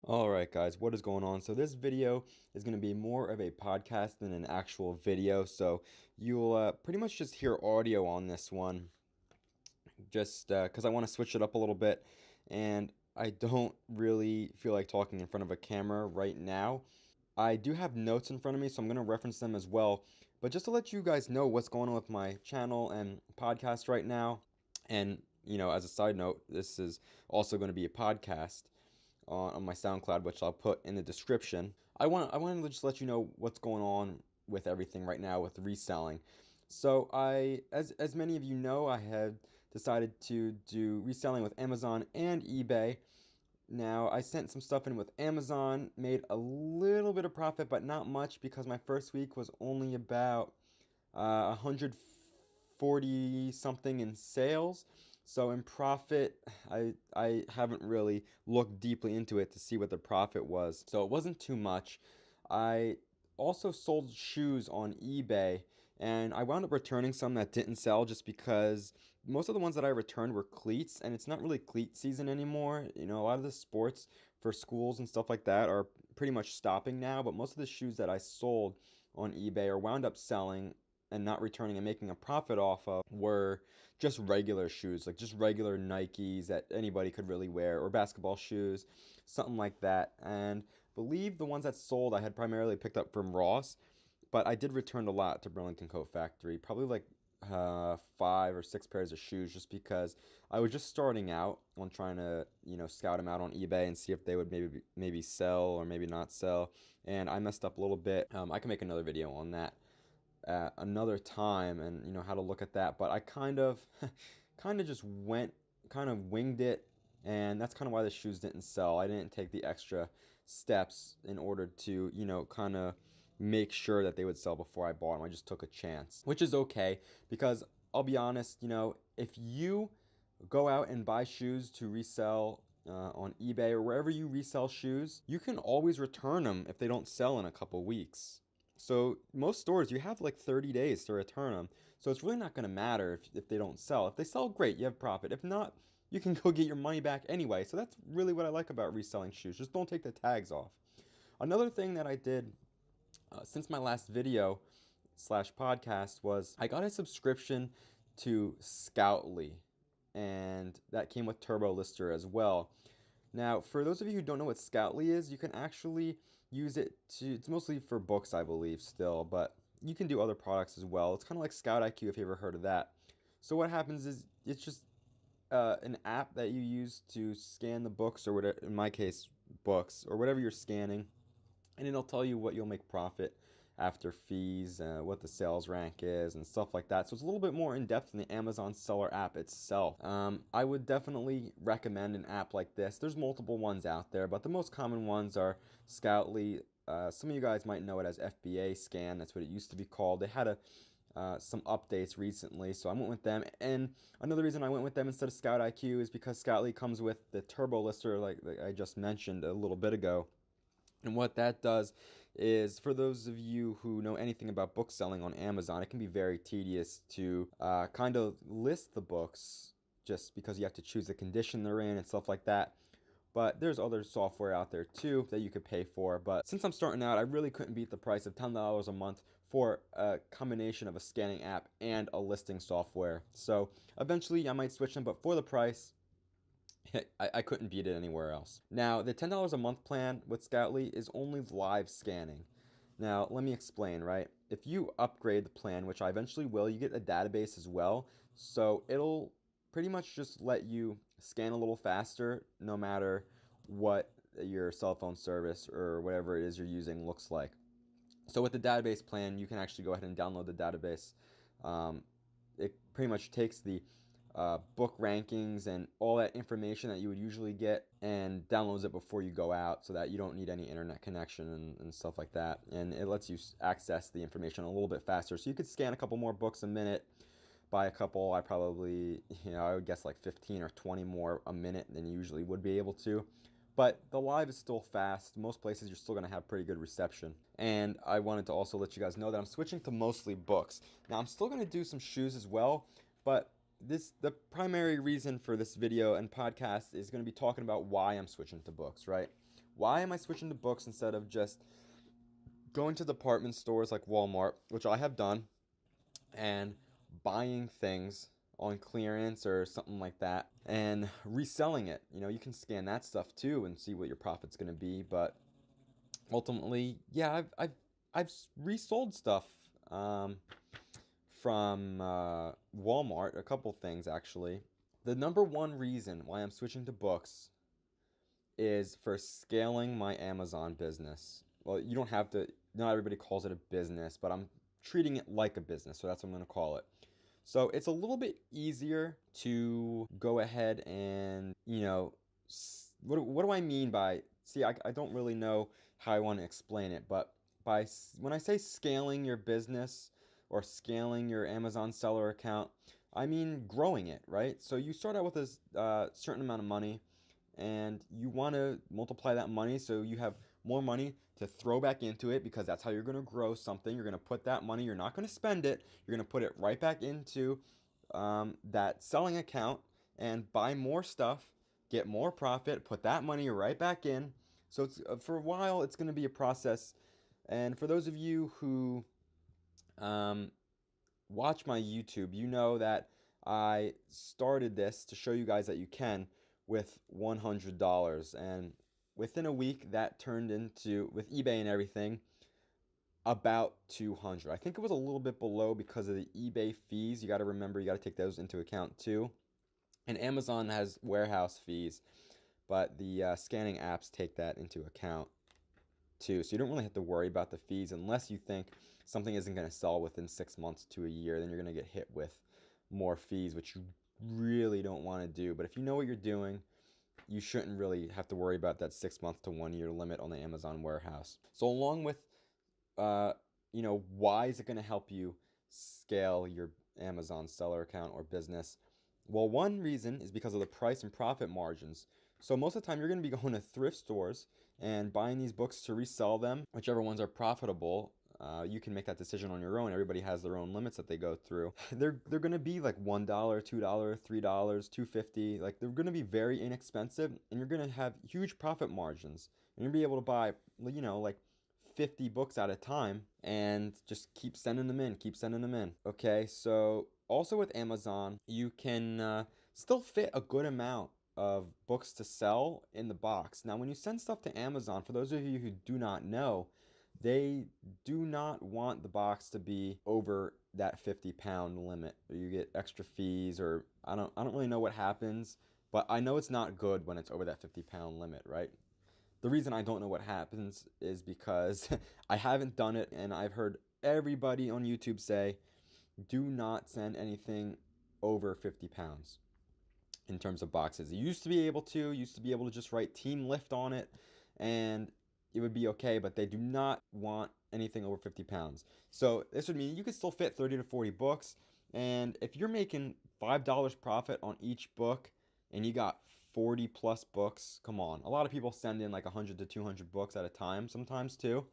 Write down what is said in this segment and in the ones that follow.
Alright guys, what is going on? So this video is going to be more of a podcast than an actual video, so you'll pretty much just hear audio on this one, just because I want to switch it up a little bit, and I don't really feel like talking in front of a camera right now. I do have notes in front of me, so I'm going to reference them as well, but just to let you guys know what's going on with my channel and podcast right now, and as a side note, this is also going to be a podcast on my SoundCloud, which I'll put in the description. I wanted to just let you know what's going on with everything right now with reselling. So as many of you know, I have decided to do reselling with Amazon and eBay. Now, I sent some stuff in with Amazon, made a little bit of profit, but not much because my first week was only about 140 something in sales. So in profit, I haven't really looked deeply into it to see what the profit was. So it wasn't too much. I also sold shoes on eBay, and I wound up returning some that didn't sell just because most of the ones that I returned were cleats, and it's not really cleat season anymore. A lot of the sports for schools and stuff like that are pretty much stopping now, but most of the shoes that I sold on eBay or wound up selling and not returning and making a profit off of were just regular shoes, like just regular Nikes that anybody could really wear, or basketball shoes, something like that. And believe the ones that sold I had primarily picked up from Ross, but I did return a lot to Burlington Coat Factory, probably like 5 or 6 pairs of shoes, just because I was just starting out on trying to scout them out on eBay and see if they would maybe sell or maybe not sell. And I messed up a little bit. I can make another video on that at another time, and how to look at that, but I kind of just winged it, and that's kind of why the shoes didn't sell. I didn't take the extra steps in order to kind of make sure that they would sell before I bought them. I just took a chance, which is okay, because I'll be honest, if you go out and buy shoes to resell on eBay or wherever you resell shoes, you can always return them if they don't sell in a couple weeks. So most stores, you have like 30 days to return them. So it's really not going to matter if they don't sell. If they sell, great, you have profit. If not, you can go get your money back anyway. So that's really what I like about reselling shoes. Just don't take the tags off. Another thing that I did since my last video slash podcast was I got a subscription to Scoutly, and that came with Turbo Lister as well. Now, for those of you who don't know what Scoutly is, you can actually use it it's mostly for books, I believe, still, but you can do other products as well. It's kind of like Scout IQ, if you ever heard of that. So what happens is it's just an app that you use to scan the books, or whatever, in my case, books, or whatever you're scanning, and it'll tell you what you'll make profit after fees, what the sales rank is, and stuff like that. So it's a little bit more in depth than the Amazon seller app itself. I would definitely recommend an app like this. There's multiple ones out there, but the most common ones are Scoutly. Some of you guys might know it as FBA Scan. That's what it used to be called. They had some updates recently, so I went with them. And another reason I went with them instead of Scout IQ is because Scoutly comes with the Turbo Lister, like I just mentioned a little bit ago. And what that does is, for those of you who know anything about book selling on Amazon, it can be very tedious to kind of list the books, just because you have to choose the condition they're in and stuff like that. But there's other software out there too that you could pay for. But since I'm starting out, I really couldn't beat the price of $10 a month for a combination of a scanning app and a listing software. So eventually I might switch them, but for the price, I couldn't beat it anywhere else. Now, the $10 a month plan with Scoutly is only live scanning. Now, let me explain, right? If you upgrade the plan, which I eventually will, you get a database as well. So it'll pretty much just let you scan a little faster, no matter what your cell phone service or whatever it is you're using looks like. So with the database plan, you can actually go ahead and download the database. It pretty much takes the book rankings and all that information that you would usually get and downloads it before you go out, so that you don't need any internet connection and stuff like that. And it lets you access the information a little bit faster. So you could scan a couple more books a minute. By a couple, I probably, I would guess like 15 or 20 more a minute than you usually would be able to. But the live is still fast. Most places you're still going to have pretty good reception. And I wanted to also let you guys know that I'm switching to mostly books. Now, I'm still going to do some shoes as well, but the primary reason for this video and podcast is going to be talking about why I'm switching to books, right? Why am I switching to books instead of just going to department stores like Walmart, which I have done, and buying things on clearance or something like that and reselling it? You can scan that stuff too and see what your profit's going to be, but ultimately, yeah, I've resold stuff um, from Walmart, a couple things actually. The number one reason why I'm switching to books is for scaling my Amazon business. Well, you don't have to, not everybody calls it a business, but I'm treating it like a business, so that's what I'm going to call it. So it's a little bit easier to go ahead and, what do I mean by, see, I don't really know how I want to explain it, but when I say scaling your business or scaling your Amazon seller account, I mean growing it, right? So you start out with a certain amount of money, and you want to multiply that money so you have more money to throw back into it, because that's how you're going to grow something. You're going to put that money, you're not going to spend it, you're going to put it right back into that selling account and buy more stuff, get more profit, put that money right back in. So it's for a while it's going to be a process. And for those of you who watch my YouTube, you know that I started this to show you guys that you can with $100, and within a week that turned into, with eBay and everything, about 200. I think it was a little bit below because of the eBay fees. You got to remember, you got to take those into account too. And Amazon has warehouse fees, but the scanning apps take that into account too. So you don't really have to worry about the fees unless you think something isn't going to sell within 6 months to a year. Then you're going to get hit with more fees, which you really don't want to do. But if you know what you're doing, you shouldn't really have to worry about that 6 month to 1 year limit on the Amazon warehouse. So along with, why is it going to help you scale your Amazon seller account or business? Well, one reason is because of the price and profit margins. So most of the time you're going to be going to thrift stores and buying these books to resell them, whichever ones are profitable. You can make that decision on your own. Everybody has their own limits that they go through. They're going to be like $1, $2, $3, $2.50. Like, they're going to be very inexpensive, and you're going to have huge profit margins. And you're going to be able to buy, like 50 books at a time and just keep sending them in. Okay, so also with Amazon, you can still fit a good amount of books to sell in the box. Now, when you send stuff to Amazon, for those of you who do not know, they do not want the box to be over that 50-pound limit. You get extra fees, or I don't really know what happens, but I know it's not good when it's over that 50-pound limit, right? The reason I don't know what happens is because I haven't done it, and I've heard everybody on YouTube say, do not send anything over 50 pounds in terms of boxes. You used to be able to just write Team Lift on it, and it would be okay, but they do not want anything over 50 pounds. So this would mean you could still fit 30 to 40 books, and if you're making $5 profit on each book and you got 40 plus books, come on. A lot of people send in like 100 to 200 books at a time sometimes too.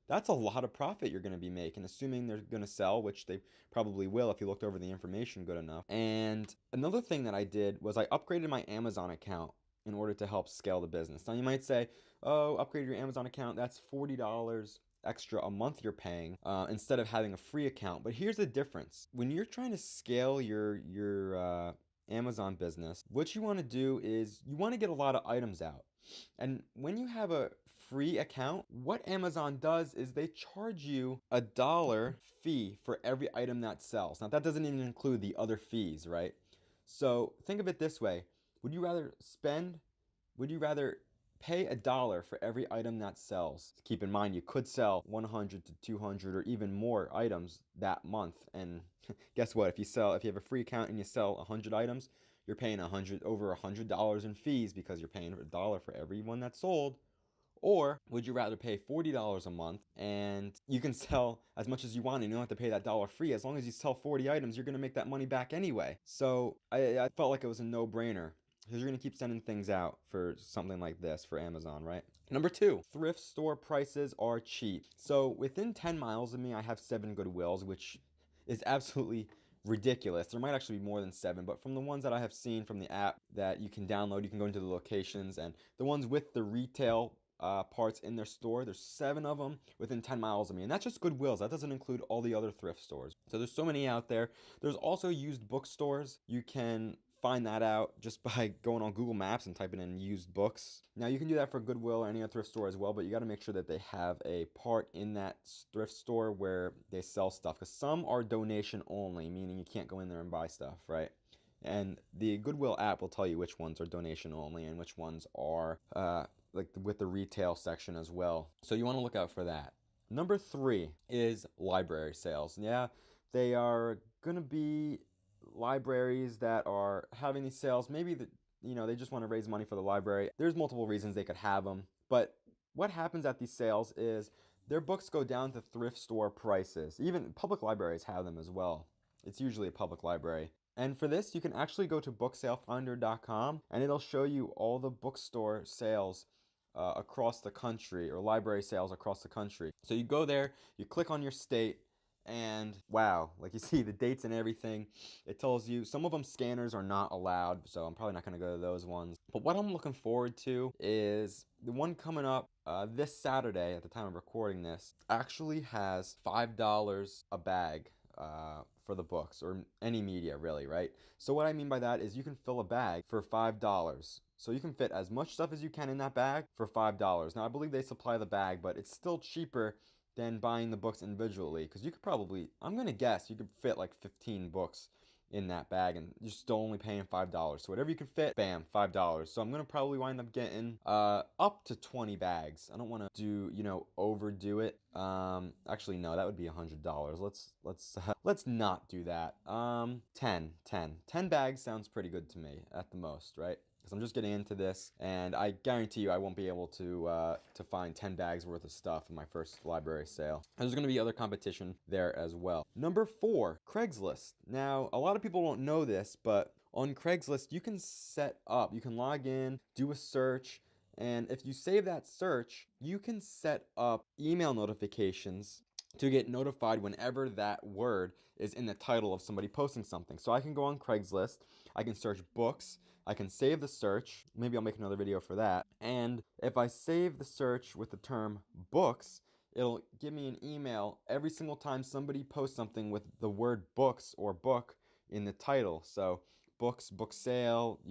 That's a lot of profit you're going to be making, assuming they're going to sell, which they probably will if you looked over the information good enough. And another thing that I did was I upgraded my Amazon account in order to help scale the business. Now you might say, oh, upgrade your Amazon account, that's $40 extra a month you're paying instead of having a free account. But here's the difference. When you're trying to scale your Amazon business, what you want to do is you want to get a lot of items out. And when you have a free account, what Amazon does is they charge you $1 fee for every item that sells. Now that doesn't even include the other fees, right? So think of it this way. Would you rather pay $1 for every item that sells? Keep in mind, you could sell 100 to 200 or even more items that month. And guess what? If you have a free account and you sell 100 items, you're paying over $100 in fees because you're paying $1 for every one that's sold. Or would you rather pay $40 a month and you can sell as much as you want and you don't have to pay that $1 free? As long as you sell 40 items, you're going to make that money back anyway. So I felt like it was a no-brainer, because you're going to keep sending things out for something like this for Amazon, right? Number 2, thrift store prices are cheap. So within 10 miles of me, I have 7 Goodwills, which is absolutely ridiculous. There might actually be more than 7, but from the ones that I have seen from the app that you can download, you can go into the locations, and the ones with the retail parts in their store. There's 7 of them within 10 miles of me, and that's just Goodwills. That doesn't include all the other thrift stores. So there's so many out there. There's also used bookstores. You can find that out just by going on Google Maps and typing in used books. Now you can do that for Goodwill or any other thrift store as well, but you got to make sure that they have a part in that thrift store where they sell stuff, because some are donation only, meaning you can't go in there and buy stuff, right? And the Goodwill app will tell you which ones are donation only and which ones are like with the retail section as well. So you want to look out for that. Number 3 is library sales. Yeah, they are going to be libraries that are having these sales. Maybe they just want to raise money for the library. There's multiple reasons they could have them, but what happens at these sales is their books go down to thrift store prices. Even public libraries have them as well. It's usually a public library. And for this, you can actually go to booksalefinder.com and it'll show you all the bookstore sales across the country, or library sales across the country. So you go there, you click on your state, and wow, like you see the dates and everything. It tells you some of them scanners are not allowed, so I'm probably not going to go to those ones. But what I'm looking forward to is the one coming up this Saturday at the time of recording this actually has $5 a bag for the books, or any media really, right? So what I mean by that is you can fill a bag for $5. So you can fit as much stuff as you can in that bag for $5. Now I believe they supply the bag, but it's still cheaper than buying the books individually, because you could probably, I'm gonna guess, you could fit like 15 books in that bag and you're still only paying $5. So whatever you can fit, bam, $5. So I'm gonna probably wind up getting up to 20 bags. I don't want to do, overdo it. Actually no, that would be $100. Let's not do that. 10 bags sounds pretty good to me at the most, right? Because I'm just getting into this, and I guarantee you I won't be able to find 10 bags worth of stuff in my first library sale. There's going to be other competition there as well. Number 4, Craigslist. Now, a lot of people don't know this, but on Craigslist, you can log in, do a search, and if you save that search, you can set up email notifications to get notified whenever that word is in the title of somebody posting something. So I can go on Craigslist, I can search books, I can save the search, maybe I'll make another video for that, and if I save the search with the term books, it'll give me an email every single time somebody posts something with the word books or book in the title. So books, book sale,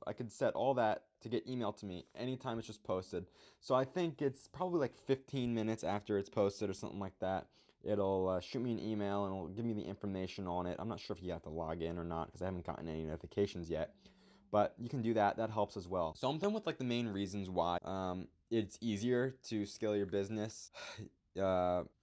I could set all that to get emailed to me anytime it's just posted. So I think it's probably like 15 minutes after it's posted or something like that. It'll shoot me an email and it'll give me the information on it. I'm not sure if you have to log in or not, because I haven't gotten any notifications yet. But you can do that. That helps as well. So I'm done with like the main reasons why it's easier to scale your business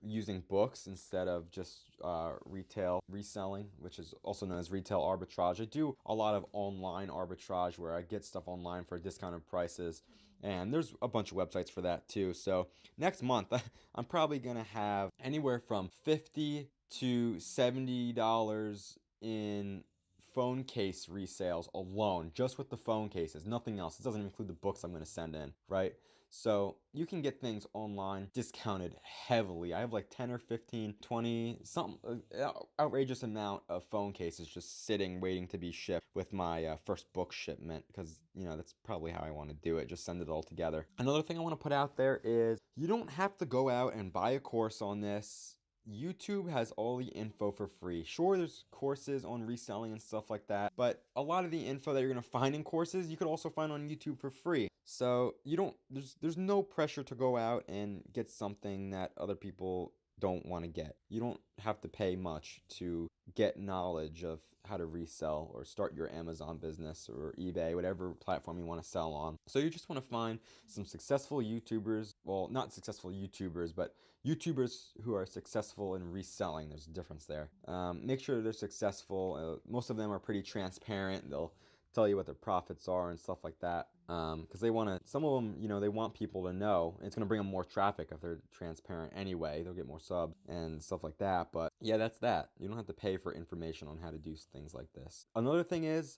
using books instead of just retail reselling, which is also known as retail arbitrage. I do a lot of online arbitrage where I get stuff online for discounted prices, and there's a bunch of websites for that too. So next month I'm probably gonna have anywhere from $50 to $70 in phone case resales alone, just with the phone cases, nothing else. It doesn't even include the books I'm going to send in, right? So you can get things online discounted heavily. I have like 10 or 15, 20, some outrageous amount of phone cases just sitting waiting to be shipped with my first book shipment, because that's probably how I want to do it. Just send it all together. Another thing I want to put out there is you don't have to go out and buy a course on this. YouTube has all the info for free. Sure, there's courses on reselling and stuff like that, but a lot of the info that you're going to find in courses, you could also find on YouTube for free. So there's no pressure to go out and get something that other people don't want to get. You don't have to pay much to get knowledge of how to resell or start your Amazon business or eBay, whatever platform you want to sell on. So you just want to find some successful YouTubers, well, not successful YouTubers, but YouTubers who are successful in reselling. There's a difference there. Make sure they're successful. Most of them are pretty transparent. They'll tell you what their profits are and stuff like that, because some of them, they want people to know. It's going to bring them more traffic if they're transparent anyway. They'll get more subs and stuff like that. But yeah, that's that. You don't have to pay for information on how to do things like this. Another thing is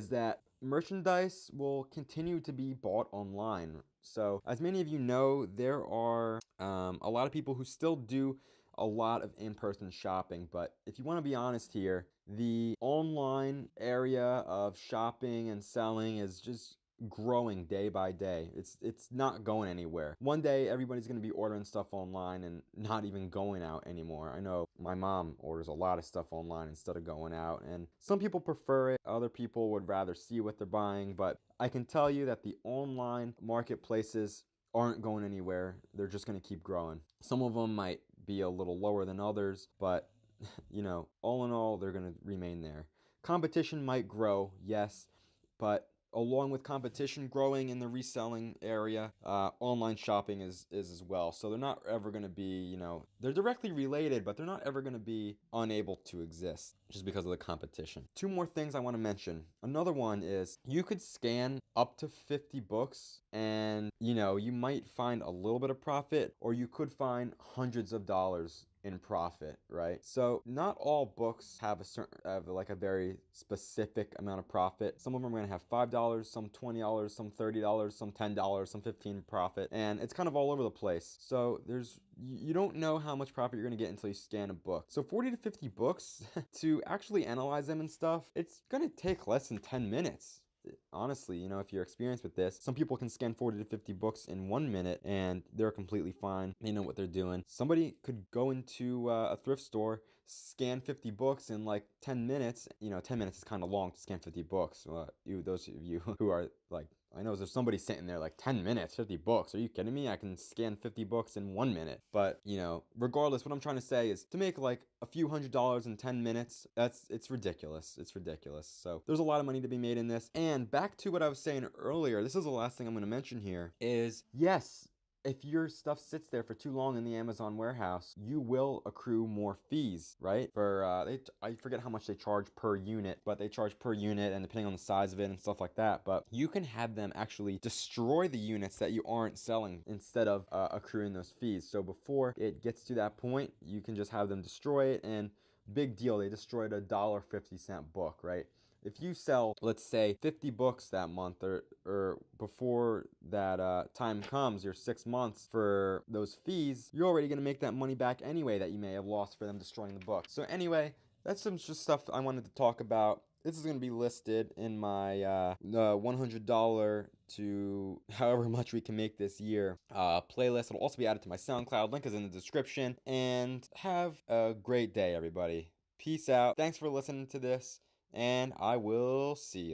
that merchandise will continue to be bought online. So as many of you know, there are a lot of people who still do a lot of in-person shopping, but if you want to be honest here, the online area of shopping and selling is just growing day by day. It's not going anywhere. One day everybody's going to be ordering stuff online and not even going out anymore. I know my mom orders a lot of stuff online instead of going out, and some people prefer it. Other people would rather see what they're buying, but I can tell you that the online marketplaces aren't going anywhere. They're just going to keep growing. Some of them might be a little lower than others, but all in all, they're going to remain there. Competition might grow, yes, but along with competition growing in the reselling area, online shopping is as well. So they're not ever going to be, they're directly related, but they're not ever going to be unable to exist just because of the competition. Two more things I want to mention. Another one is you could scan up to 50 books and, you might find a little bit of profit, or you could find hundreds of dollars in profit, right? So not all books have a very specific amount of profit. Some of them are going to have $5, some $20, some $30, some $10, some $15 profit, and it's kind of all over the place. So you don't know how much profit you're going to get until you scan a book. So 40 to 50 books to actually analyze them and stuff, it's going to take less than 10 minutes. Honestly, if you're experienced with this, some people can scan 40 to 50 books in 1 minute and they're completely fine. They know what they're doing. Somebody could go into a thrift store, scan 50 books in like 10 minutes. 10 minutes is kind of long to scan 50 books. Those of you who are like, I know there's somebody sitting there like 10 minutes, 50 books. Are you kidding me? I can scan 50 books in 1 minute. But, regardless, what I'm trying to say is to make like a few $100s in 10 minutes, it's ridiculous. It's ridiculous. So there's a lot of money to be made in this. And back to what I was saying earlier, this is the last thing I'm going to mention here is, yes, if your stuff sits there for too long in the Amazon warehouse, you will accrue more fees, right? I forget how much they charge per unit, but they charge per unit and depending on the size of it and stuff like that. But you can have them actually destroy the units that you aren't selling instead of accruing those fees. So before it gets to that point, you can just have them destroy it, and big deal, they destroyed a $1.50 book, right? If you sell, let's say, 50 books that month, or before that time comes, your 6 months for those fees, you're already going to make that money back anyway that you may have lost for them destroying the book. So anyway, that's some just stuff I wanted to talk about. This is going to be listed in my $100 to however much we can make this year playlist. It'll also be added to my Soundcloud. Link is in the description. And have a great day, everybody. Peace out. Thanks for listening to this, and I will see you.